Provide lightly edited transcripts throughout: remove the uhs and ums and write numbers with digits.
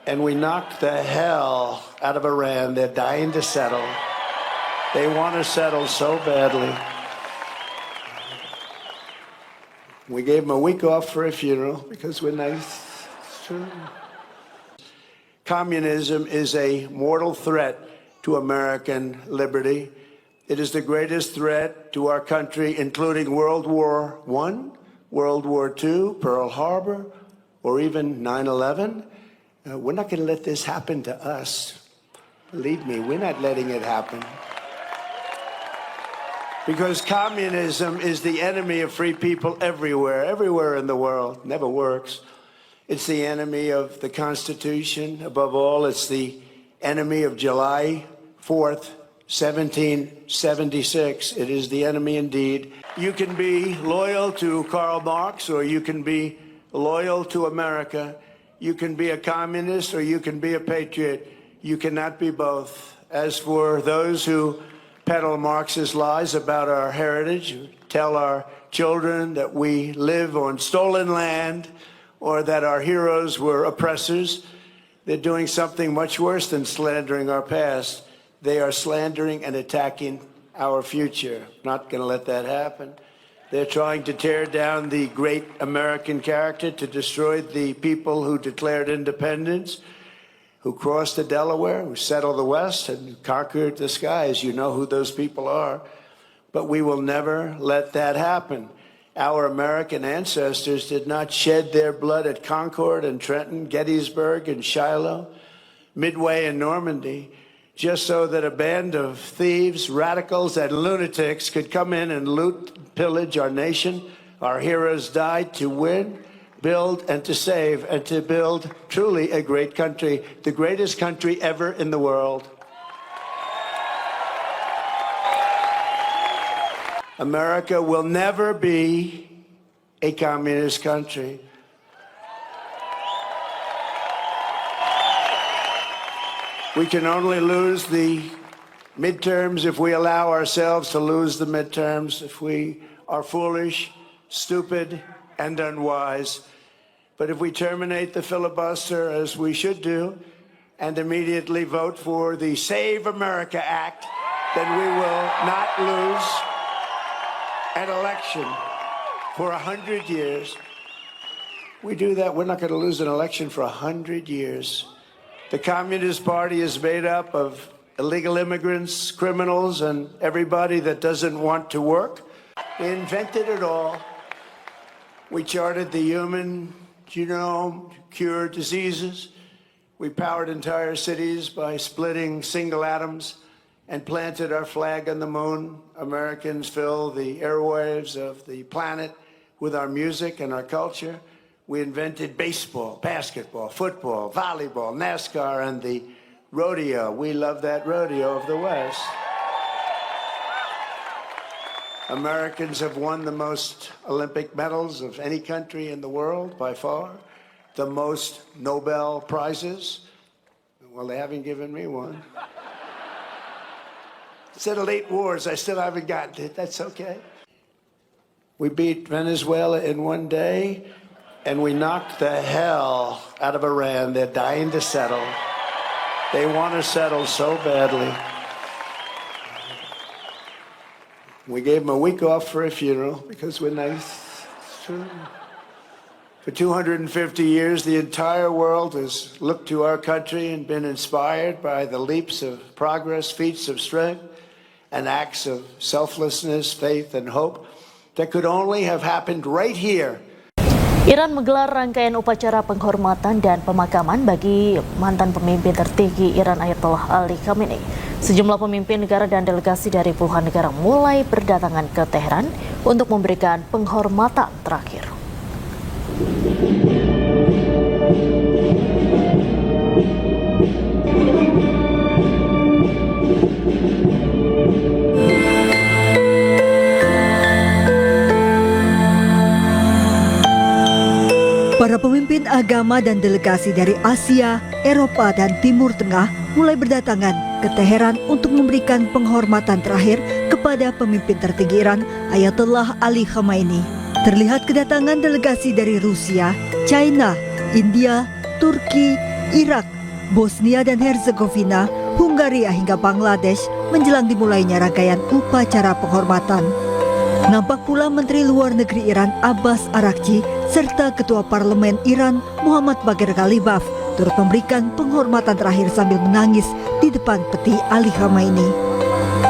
and we knocked the hell out of Iran. They're dying to settle. They want to settle so badly. We gave them a week off for a funeral because we're nice. It's true. Communism is a mortal threat to American liberty. It is the greatest threat to our country, including World War I, World War II, Pearl Harbor, or even 9/11. We're not going to let this happen to us. Believe me, we're not letting it happen. Because communism is the enemy of free people everywhere in the world. Never works. It's the enemy of the Constitution. Above all, it's the enemy of July 4th, 1776. It is the enemy indeed. You can be loyal to Karl Marx, or you can be loyal to America. You can be a communist, or you can be a patriot. You cannot be both. As for those who peddle Marxist lies about our heritage, tell our children that we live on stolen land, or that our heroes were oppressors, they're doing something much worse than slandering our past. They are slandering and attacking our future. Not going to let that happen. They're trying to tear down the great American character, to destroy the people who declared independence, who crossed the Delaware, who settled the West and conquered the skies. You know who those people are. But we will never let that happen. Our American ancestors did not shed their blood at Concord and Trenton, Gettysburg and Shiloh, Midway and Normandy, just so that a band of thieves, radicals, and lunatics could come in and loot, pillage our nation. Our heroes died to win, build, and to save, and to build truly a great country, the greatest country ever in the world. America will never be a communist country. We can only lose the midterms if we allow ourselves to lose the midterms, if we are foolish, stupid, and unwise. But if we terminate the filibuster, as we should do, and immediately vote for the Save America Act, then we will not lose an election for 100 years. We do that, we're not going to lose an election for 100 years. The Communist Party is made up of illegal immigrants, criminals, and everybody that doesn't want to work. They invented it all. We charted the human genome, cured diseases. We powered entire cities by splitting single atoms and planted our flag on the moon. Americans fill the airwaves of the planet with our music and our culture. We invented baseball, basketball, football, volleyball, NASCAR, and the rodeo. We love that rodeo of the West. Americans have won the most Olympic medals of any country in the world by far, the most Nobel Prizes. Well, they haven't given me one. Settled 8 wars, I still haven't gotten it. That's okay. We beat Venezuela in one day, and we knocked the hell out of Iran. They're dying to settle. They want to settle so badly. We gave them a week off for a funeral because we're nice. It's true. For 250 years, the entire world has looked to our country and been inspired by the leaps of progress, feats of strength, and acts of selflessness, faith, and hope that could only have happened right here. Iran menggelar rangkaian upacara penghormatan dan pemakaman bagi mantan pemimpin tertinggi Iran Ayatollah Ali Khamenei. Sejumlah pemimpin negara dan delegasi dari puluhan negara mulai berdatangan ke Teheran untuk memberikan penghormatan terakhir. Para pemimpin agama dan delegasi dari Asia, Eropa, dan Timur Tengah mulai berdatangan ke Teheran untuk memberikan penghormatan terakhir kepada pemimpin tertinggi Iran, Ayatollah Ali Khamenei. Terlihat kedatangan delegasi dari Rusia, China, India, Turki, Irak, Bosnia dan Herzegovina, Hungaria hingga Bangladesh menjelang dimulainya rangkaian upacara penghormatan. Nampak pula Menteri Luar Negeri Iran Abbas Araghchi serta Ketua Parlemen Iran Muhammad Bagher Ghalibaf turut memberikan penghormatan terakhir sambil menangis di depan peti Ali Khamenei.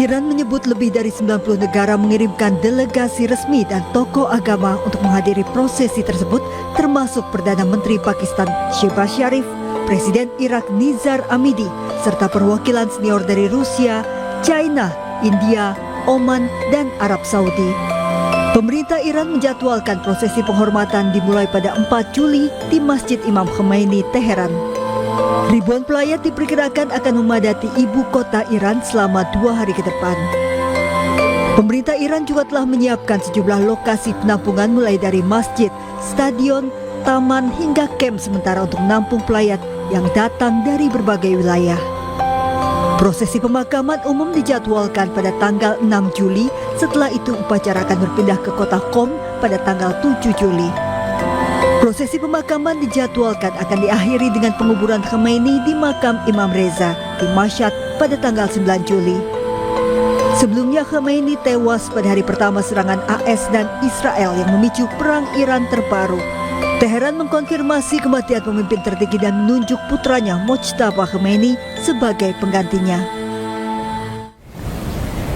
Iran menyebut lebih dari 90 negara mengirimkan delegasi resmi dan tokoh agama untuk menghadiri prosesi tersebut, termasuk Perdana Menteri Pakistan Shehbaz Sharif, Presiden Irak Nizar Amidi, serta perwakilan senior dari Rusia, China, India, Oman, dan Arab Saudi. Pemerintah Iran menjadwalkan prosesi penghormatan dimulai pada 4 Juli di Masjid Imam Khomeini, Teheran. Ribuan pelayat diperkirakan akan memadati ibu kota Iran selama 2 hari ke depan. Pemerintah Iran juga telah menyiapkan sejumlah lokasi penampungan mulai dari masjid, stadion, taman, hingga kamp sementara untuk menampung pelayat yang datang dari berbagai wilayah. Prosesi pemakaman umum dijadwalkan pada tanggal 6 Juli, setelah itu upacara akan berpindah ke kota Qom pada tanggal 7 Juli. Prosesi pemakaman dijadwalkan akan diakhiri dengan penguburan Khamenei di makam Imam Reza di Mashhad pada tanggal 9 Juli. Sebelumnya Khamenei tewas pada hari pertama serangan AS dan Israel yang memicu perang Iran terbaru. Teheran mengkonfirmasi kematian pemimpin tertinggi dan menunjuk putranya Mojtaba Khamenei sebagai penggantinya.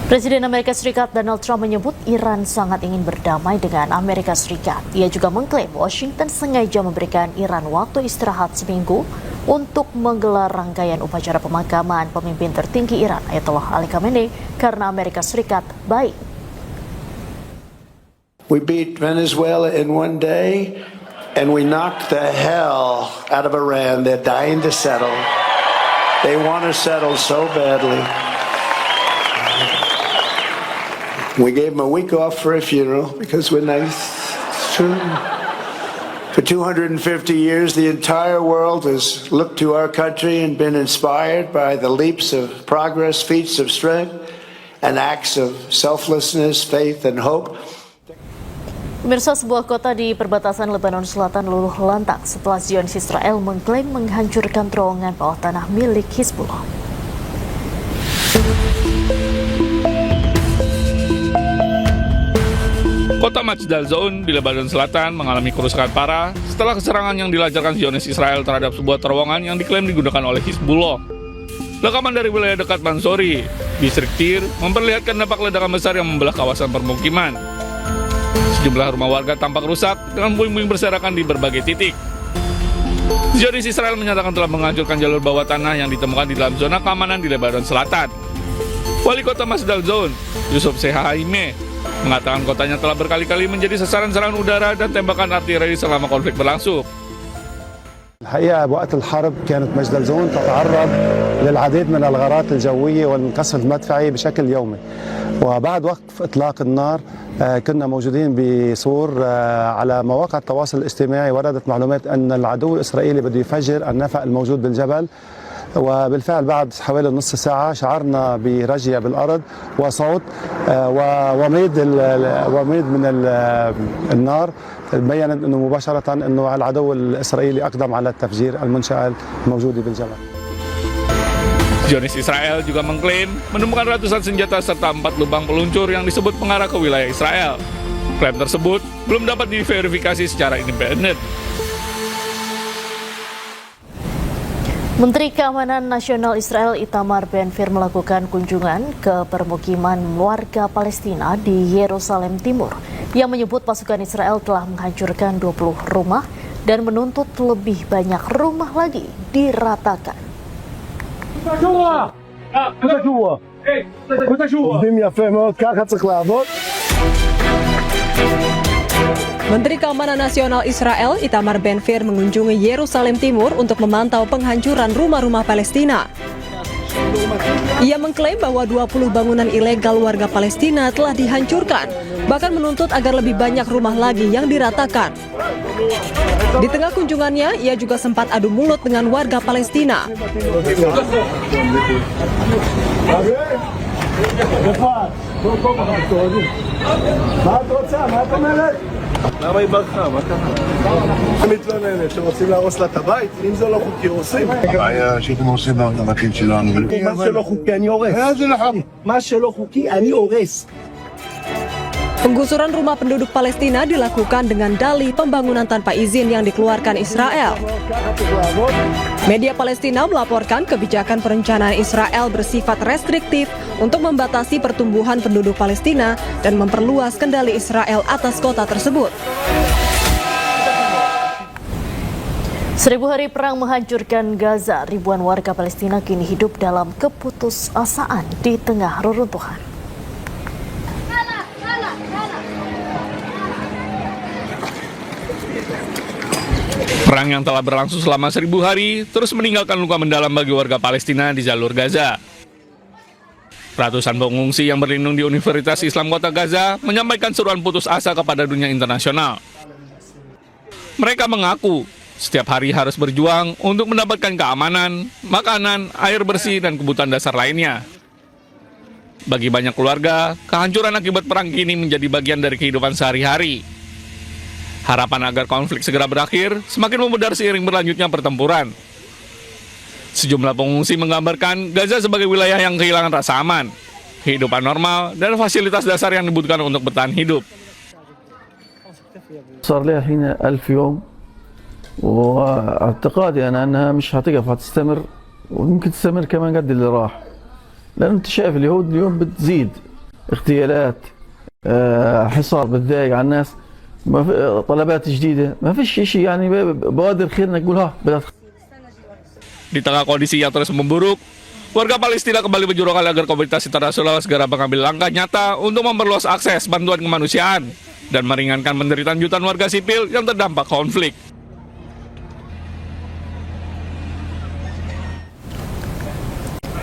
Presiden Amerika Serikat Donald Trump menyebut Iran sangat ingin berdamai dengan Amerika Serikat. Ia juga mengklaim Washington sengaja memberikan Iran waktu istirahat seminggu untuk menggelar rangkaian upacara pemakaman pemimpin tertinggi Iran Ayatollah Ali Khamenei karena Amerika Serikat baik. We beat Venezuela in one day, and we knocked the hell out of Iran. They're dying to settle. They want to settle so badly. We gave them a week off for a funeral because we're nice. It's true. For 250 years, the entire world has looked to our country and been inspired by the leaps of progress, feats of strength, and acts of selflessness, faith, and hope. Pemirsa, sebuah kota di perbatasan Lebanon Selatan luluh lantak setelah Zionis Israel mengklaim menghancurkan terowongan bawah tanah milik Hizbullah. Kota Majdal Zaun di Lebanon Selatan mengalami kerusakan parah setelah serangan yang dilancarkan Zionis Israel terhadap sebuah terowongan yang diklaim digunakan oleh Hizbullah. Rekaman dari wilayah dekat Mansori, distrik Tir, memperlihatkan dampak ledakan besar yang membelah kawasan permukiman. Sejumlah rumah warga tampak rusak dengan puing-puing berserakan di berbagai titik. Zionis Israel menyatakan telah menghancurkan jalur bawah tanah yang ditemukan di dalam zona keamanan di Lebanon Selatan. Wali kota Majdal Zaun, Yusuf Sehaime, mengatakan kotanya telah berkali-kali menjadi sasaran serangan udara dan tembakan artileri selama konflik berlangsung. الحقيقة بوقت الحرب كانت مجدل زون تتعرض للعديد من الغارات الجوية والقصف المدفعي بشكل يومي. وبعد وقف إطلاق النار كنا موجودين بصور على مواقع التواصل الاجتماعي وردت معلومات أن العدو الإسرائيلي بده يفجر النفق الموجود بالجبل. وبالفعل بعد حوالي نص ساعة شعرنا برجية بالأرض وصوت وميد من النار بيّنت أنه مباشرة أنه العدو الإسرائيلي أقدم على التفجير المنشأة الموجودة بالجبل. Zionis Israel juga mengklaim menemukan ratusan senjata serta 4 lubang peluncur yang disebut mengarah ke wilayah Israel. Klaim tersebut belum dapat diverifikasi secara independen. Menteri Keamanan Nasional Israel Itamar Ben-Gvir melakukan kunjungan ke permukiman warga Palestina di Yerusalem Timur yang menyebut pasukan Israel telah menghancurkan 20 rumah dan menuntut lebih banyak rumah lagi diratakan. Menteri Keamanan Nasional Israel Itamar Ben-Gvir mengunjungi Yerusalem Timur untuk memantau penghancuran rumah-rumah Palestina. Ia mengklaim bahwa 20 bangunan ilegal warga Palestina telah dihancurkan, bahkan menuntut agar lebih banyak rumah lagi yang diratakan. Di tengah kunjungannya, ia juga sempat adu mulut dengan warga Palestina. למה היא ברחה? מה קרה? היא מתלוננת שרוצים להרוס לה את הבית, אם זה לא חוקי הורסים. הבעיה שאתם הורסים בבתים שלנו. מה שלא חוקי אני הורס. מה שלא חוקי אני הורס. Penggusuran rumah penduduk Palestina dilakukan dengan dalih pembangunan tanpa izin yang dikeluarkan Israel. Media Palestina melaporkan kebijakan perencanaan Israel bersifat restriktif untuk membatasi pertumbuhan penduduk Palestina dan memperluas kendali Israel atas kota tersebut. 1000 hari perang menghancurkan Gaza, ribuan warga Palestina kini hidup dalam keputusasaan di tengah reruntuhan. Perang yang telah berlangsung selama 1000 hari terus meninggalkan luka mendalam bagi warga Palestina di jalur Gaza. Ratusan pengungsi yang berlindung di Universitas Islam Kota Gaza menyampaikan seruan putus asa kepada dunia internasional. Mereka mengaku setiap hari harus berjuang untuk mendapatkan keamanan, makanan, air bersih, dan kebutuhan dasar lainnya. Bagi banyak keluarga, kehancuran akibat perang kini menjadi bagian dari kehidupan sehari-hari. Harapan agar konflik segera berakhir semakin memudar seiring berlanjutnya pertempuran. Sejumlah pengungsi menggambarkan Gaza sebagai wilayah yang kehilangan rasa aman, kehidupan normal, dan fasilitas dasar yang dibutuhkan untuk bertahan hidup. صار لها الحين 1000 يوم واعتقادي أنا أنها مش هتقف هتستمر ويمكن تستمر كمان قد اللي راح لأن أنت شايف اليهود اليوم بتزيد اغتيالات حصار بتضايق على الناس طلبات جديدة ما فيش شيء يعني بوادر خير نقول ها بدأت. Di tengah kondisi yang terus memburuk, warga Palestina kembali berjuang agar komunitas internasional segera mengambil langkah nyata untuk memperluas akses bantuan kemanusiaan dan meringankan penderitaan jutaan warga sipil yang terdampak konflik.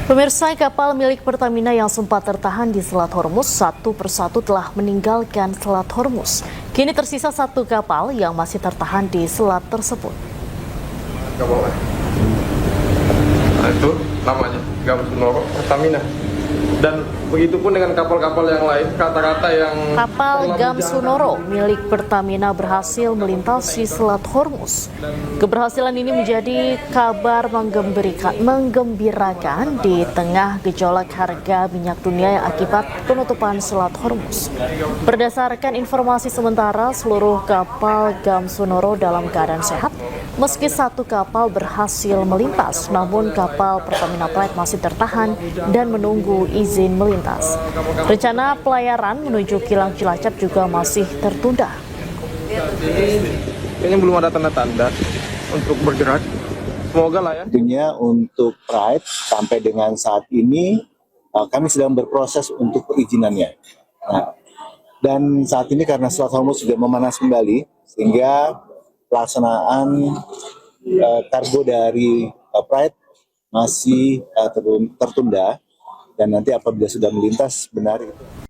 Pemirsa, kapal milik Pertamina yang sempat tertahan di Selat Hormuz satu persatu telah meninggalkan Selat Hormuz. Kini tersisa satu kapal yang masih tertahan di selat tersebut. Nah, itu namanya Gam Sunoro Pertamina. Dan begitu pun dengan kapal-kapal yang lain, kata-kata yang... Kapal Gam Sunoro milik Pertamina berhasil melintasi Selat Hormuz. Keberhasilan ini menjadi kabar menggembirakan di tengah gejolak harga minyak dunia akibat penutupan Selat Hormuz. Berdasarkan informasi sementara, seluruh kapal Gam Sunoro dalam keadaan sehat, meski satu kapal berhasil melintas, namun kapal Pertamina Pride masih tertahan dan menunggu izin melintas. Rencana pelayaran menuju Kilang Cilacap juga masih tertunda. Kayaknya belum ada tanda-tanda untuk bergerak. Semoga lah ya. Tentunya untuk Pride sampai dengan saat ini kami sedang berproses untuk perizinannya. Nah, dan saat ini karena Selat Hormuz sudah memanas kembali, sehingga pelaksanaan kargo dari Pride masih tertunda, dan nanti apabila sudah melintas benar itu.